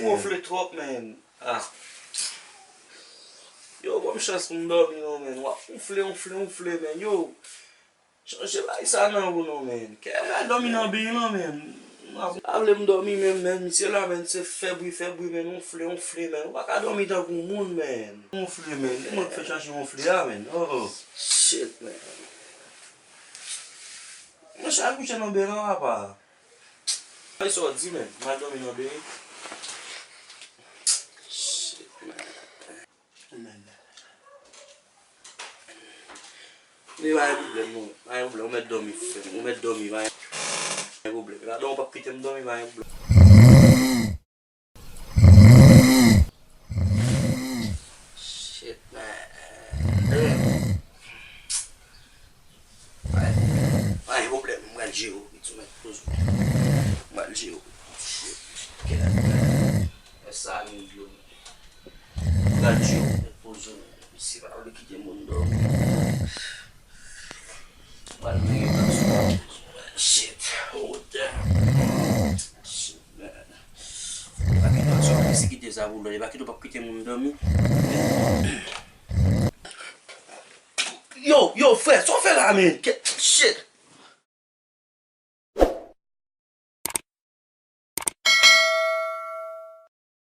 Gonfle trop, men. Ah. Yo, bon chance pou m'dormi non, men. Wap gonfle, men. Yo. Chanje ba isa nan ou non, men. Kè mwen dormi nan bin non, men. Avle m'dormi men. Misye la, men. Se febri, men. Gonfle, men. Wak a dormi tan kou moun, men. Gonfle, men. Mwen fè chanje gonfle ya, men. Oh. Shit, men. Mwen chan kouche nan bin nan wapa. Ay so di, men. Mwen dormi nan bin. Shit, men. Ni va yon problem nou. Va yon problem. Ou met dormi. Va yon problem. La don pa pite m'dormi. Va yon problem. Shit, man. Va yon problem. Mwen jiro. Ito met pozo. Mwen jiro. Shit. Esa yon blou. Mwen jiro. Met pozo. Si va yon kite moun dormi. Shit, oh damn. Shit, man. Si kite sa vou la, baki do pa kite moun dormi. Yo, frère, so fè la men. Shit.